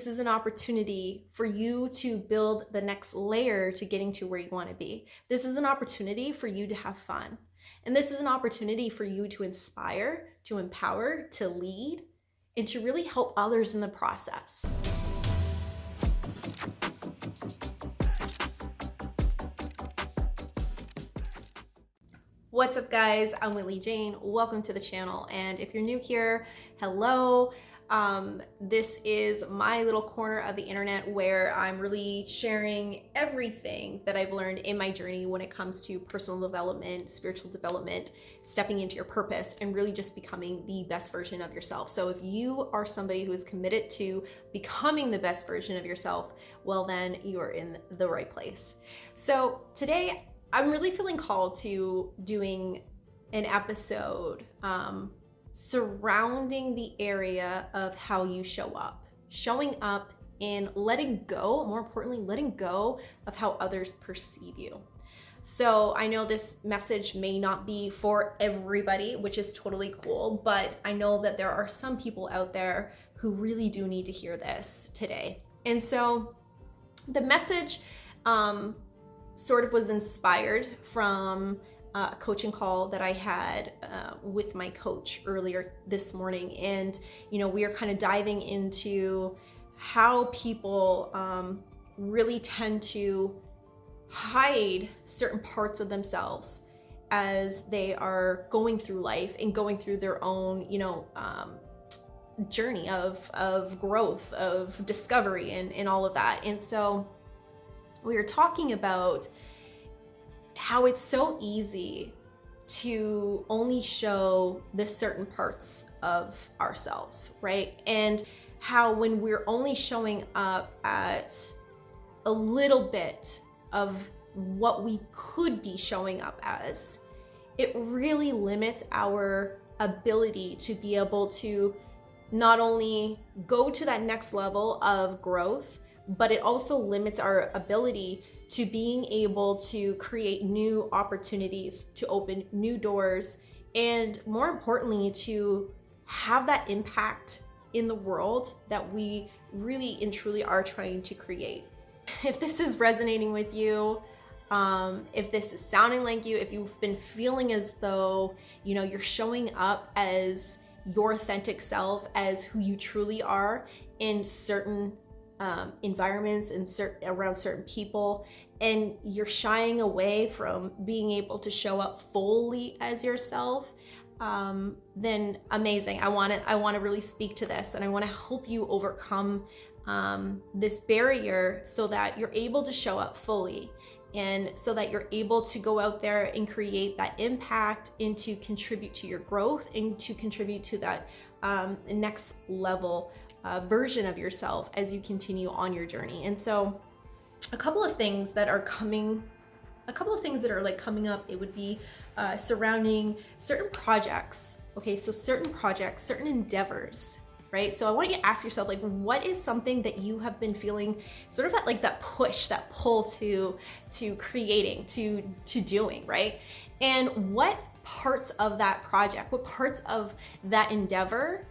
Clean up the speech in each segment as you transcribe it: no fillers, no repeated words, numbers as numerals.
This is an opportunity for you to build the next layer to getting to where you want to be. This is an opportunity for you to have fun. And this is an opportunity for you to inspire, to empower, to lead, and to really help others in the process. What's up, guys? I'm Whitley Jane. Welcome to the channel. And if you're new here, hello. This is my little corner of the internet where I'm really sharing everything that I've learned in my journey when it comes to personal development, spiritual development, stepping into your purpose, and really just becoming the best version of yourself. So if you are somebody who is committed to becoming the best version of yourself, well, then you are in the right place. So today I'm really feeling called to doing an episode surrounding the area of how you show up, showing up and letting go, more importantly, letting go of how others perceive you. So I know this message may not be for everybody, which is totally cool, but I know that there are some people out there who really do need to hear this today. And so the message sort of was inspired from a coaching call that I had with my coach earlier this morning. And, we are kind of diving into how people really tend to hide certain parts of themselves as they are going through life and going through their own, journey of growth, of discovery, and all of that. And so we were talking about how it's so easy to only show the certain parts of ourselves, right? And how when we're only showing up at a little bit of what we could be showing up as, it really limits our ability to be able to not only go to that next level of growth, but it also limits our ability to being able to create new opportunities, to open new doors, and more importantly, to have that impact in the world that we really and truly are trying to create. If this is resonating with you, if this is sounding like you, if you've been feeling as though, you're showing up as your authentic self, as who you truly are in certain environments and around certain people, and you're shying away from being able to show up fully as yourself, then amazing. I want to really speak to this, and I want to help you overcome this barrier so that you're able to show up fully, and so that you're able to go out there and create that impact and to contribute to your growth and to contribute to that next level version of yourself as you continue on your journey. And so a couple of things that are coming up, it would be surrounding certain projects. Okay, so certain projects, certain endeavors, right? So I want you to ask yourself, what is something that you have been feeling sort of at that push, that pull to creating, to doing, right? And what parts of that project, what parts of that endeavor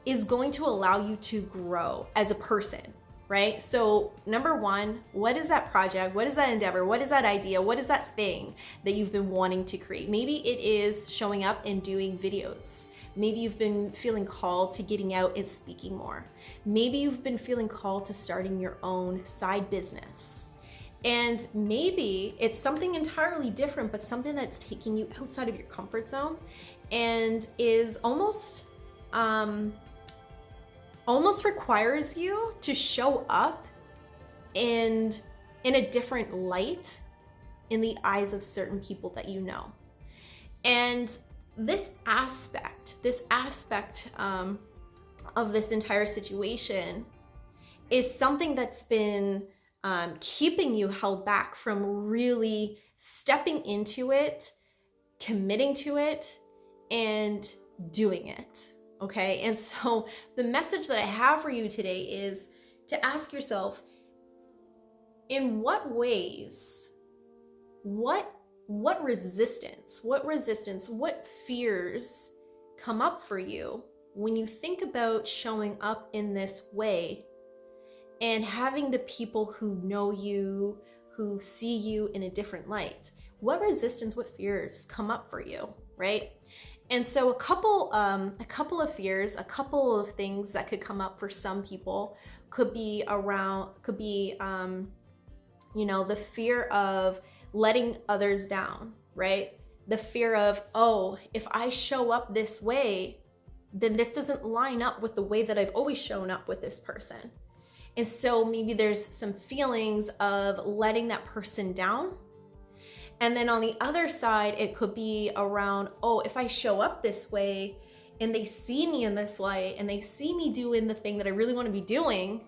is going to allow you to grow as a person, right? So number one, what is that project? What is that endeavor? What is that idea? What is that thing that you've been wanting to create? Maybe it is showing up and doing videos. Maybe you've been feeling called to getting out and speaking more. Maybe you've been feeling called to starting your own side business. And maybe it's something entirely different, but something that's taking you outside of your comfort zone and is almost requires you to show up in a different light in the eyes of certain people that you know. And this aspect of this entire situation is something that's been keeping you held back from really stepping into it, committing to it, and doing it. Okay, and so the message that I have for you today is to ask yourself, in what ways, what resistance, what fears come up for you when you think about showing up in this way and having the people who know you, who see you in a different light. What resistance, what fears come up for you, right? And so a couple of fears, a couple of things that could come up for some people could be the fear of letting others down, right? The fear of, oh, if I show up this way, then this doesn't line up with the way that I've always shown up with this person. And so maybe there's some feelings of letting that person down. And then on the other side, it could be around, oh, if I show up this way and they see me in this light and they see me doing the thing that I really want to be doing,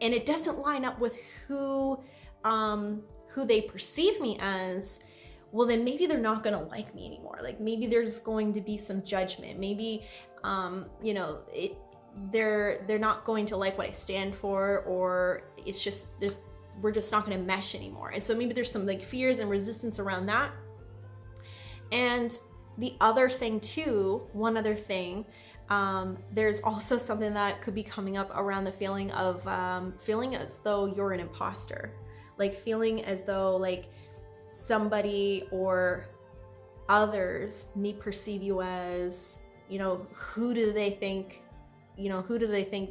and it doesn't line up with who they perceive me as, well, then maybe they're not going to like me anymore. Like maybe there's going to be some judgment. Maybe, they're not going to like what I stand for, or it's just, we're just not going to mesh anymore. And so maybe there's some like fears and resistance around that. And the other thing too, one other thing, there's also something that could be coming up around the feeling of feeling as though you're an imposter, like feeling as though like somebody or others may perceive you as, who do they think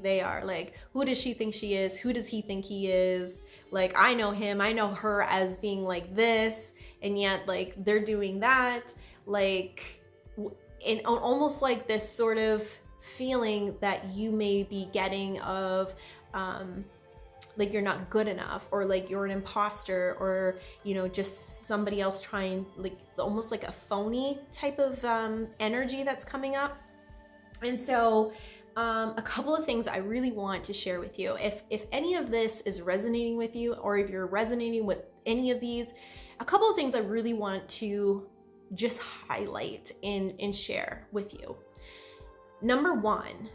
they are? Like, who does she think she is? Who does he think he is? Like, I know him, I know her as being like this, and yet like they're doing that. Like, and almost like this sort of feeling that you may be getting of, like you're not good enough, or like you're an imposter, or just somebody else trying, like almost like a phony type of energy that's coming up. And so a couple of things I really want to share with you. If any of this is resonating with you, or if you're resonating with any of these, a couple of things I really want to just highlight and share with you. Number one,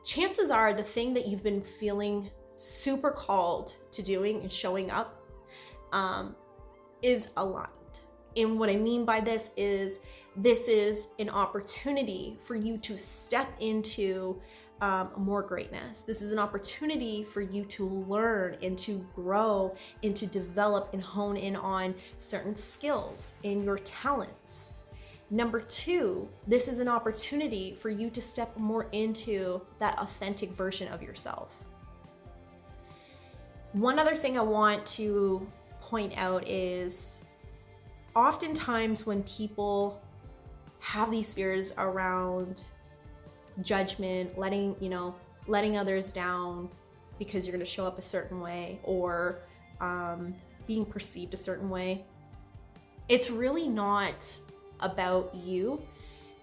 chances are the thing that you've been feeling super called to doing and showing up is aligned. And what I mean by this is an opportunity for you to step into more greatness. This is an opportunity for you to learn and to grow and to develop and hone in on certain skills and your talents. Number two, this is an opportunity for you to step more into that authentic version of yourself. One other thing I want to point out is oftentimes when people have these fears around judgment, letting others down because you're going to show up a certain way, or being perceived a certain way, it's really not about you.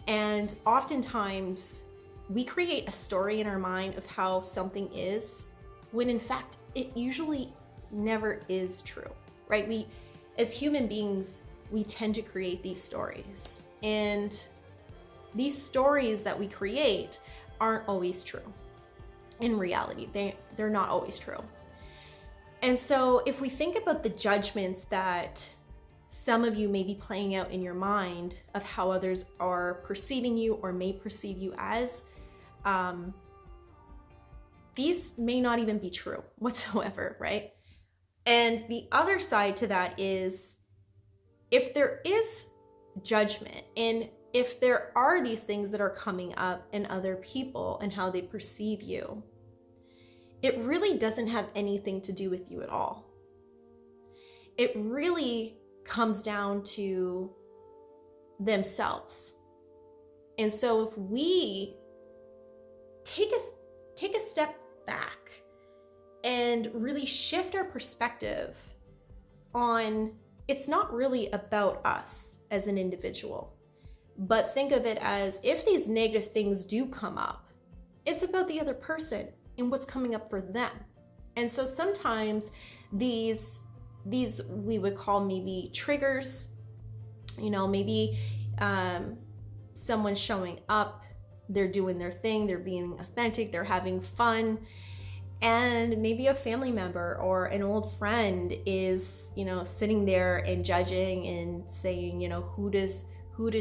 And oftentimes we create a story in our mind of how something is, when in fact it usually never is true, right? We, as human beings, we tend to create these stories, and these stories that we create aren't always true. In reality, they're not always true. And so if we think about the judgments that some of you may be playing out in your mind of how others are perceiving you or may perceive you as, these may not even be true whatsoever, right? And the other side to that is, if there is judgment, and if there are these things that are coming up in other people and how they perceive you, it really doesn't have anything to do with you at all. It really comes down to themselves. And so if we take a step back and really shift our perspective on, it's not really about us as an individual, but think of it as, if these negative things do come up, it's about the other person and what's coming up for them. And so sometimes these we would call maybe triggers, maybe someone's showing up, they're doing their thing, they're being authentic, they're having fun, and maybe a family member or an old friend is, sitting there and judging and saying, who does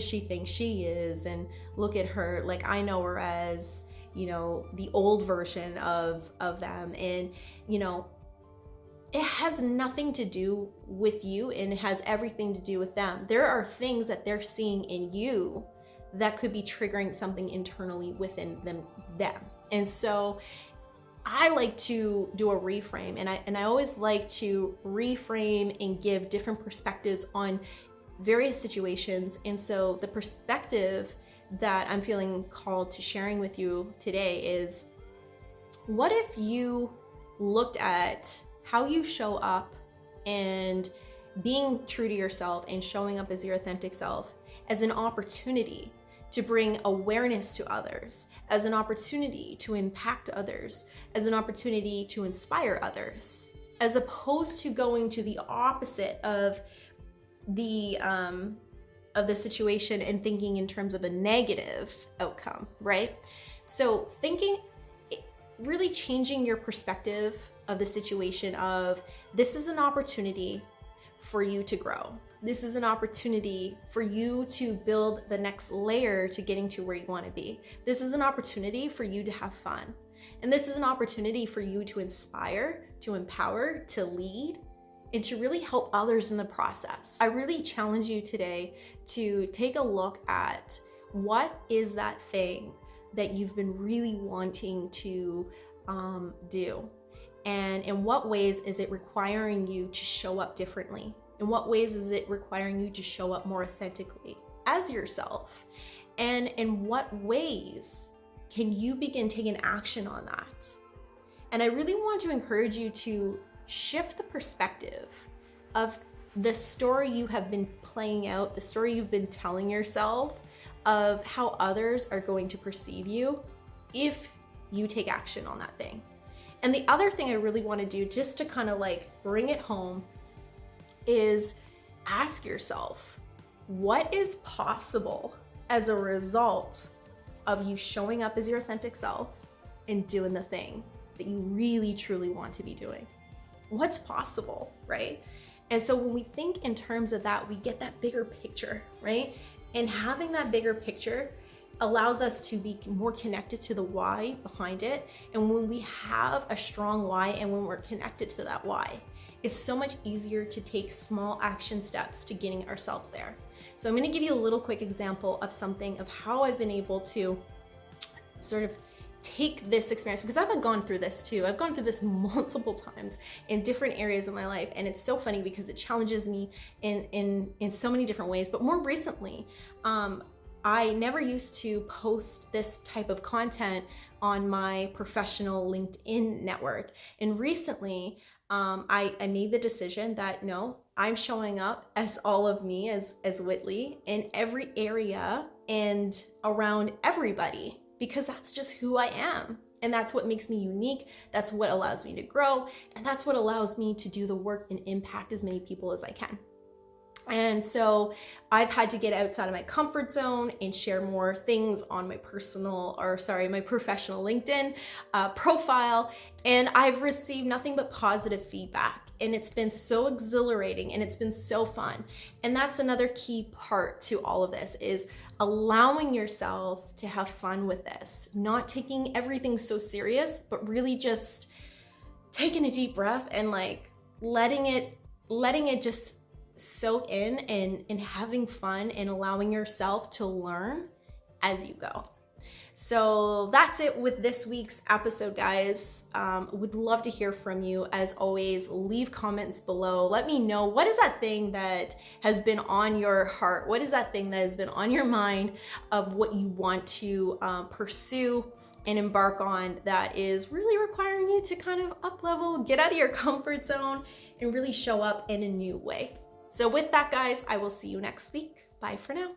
she think she is? And look at her, like, I know her as, the old version of them. And, it has nothing to do with you, and it has everything to do with them. There are things that they're seeing in you that could be triggering something internally within them. And so I like to do a reframe, and I always like to reframe and give different perspectives on various situations. And so the perspective that I'm feeling called to sharing with you today is, what if you looked at how you show up and being true to yourself and showing up as your authentic self as an opportunity to bring awareness to others, as an opportunity to impact others, as an opportunity to inspire others, as opposed to going to the opposite of the situation and thinking in terms of a negative outcome, right? So really changing your perspective of the situation of, this is an opportunity for you to grow. This is an opportunity for you to build the next layer to getting to where you want to be. This is an opportunity for you to have fun. And this is an opportunity for you to inspire, to empower, to lead, and to really help others in the process. I really challenge you today to take a look at, what is that thing that you've been really wanting to do? And in what ways is it requiring you to show up differently? In what ways is it requiring you to show up more authentically as yourself? And in what ways can you begin taking action on that? And I really want to encourage you to shift the perspective of the story you have been playing out, the story you've been telling yourself of how others are going to perceive you if you take action on that thing. And the other thing I really want to do, just to kind of like bring it home, is ask yourself, what is possible as a result of you showing up as your authentic self and doing the thing that you really truly want to be doing? What's possible, right? And so when we think in terms of that, we get that bigger picture, right? And having that bigger picture allows us to be more connected to the why behind it. And when we have a strong why, and when we're connected to that why, it's so much easier to take small action steps to getting ourselves there. So I'm going to give you a little quick example of something of how I've been able to sort of take this experience, because I've gone through this too. I've gone through this multiple times in different areas of my life, and it's so funny because it challenges me in so many different ways. But more recently, I never used to post this type of content on my professional LinkedIn network. And recently, I made the decision that no, I'm showing up as all of me, as Whitley, in every area and around everybody, because that's just who I am. And that's what makes me unique. That's what allows me to grow. And that's what allows me to do the work and impact as many people as I can. And so I've had to get outside of my comfort zone and share more things on my professional LinkedIn profile. And I've received nothing but positive feedback. And it's been so exhilarating, and it's been so fun. And that's another key part to all of this, is allowing yourself to have fun with this, not taking everything so serious, but really just taking a deep breath and like letting it just soak in, and having fun and allowing yourself to learn as you go. So that's it with this week's episode, guys. Would love to hear from you. As always, leave comments below. Let me know, what is that thing that has been on your heart? What is that thing that has been on your mind of what you want to pursue and embark on, that is really requiring you to kind of up level, get out of your comfort zone, and really show up in a new way. So with that, guys, I will see you next week. Bye for now.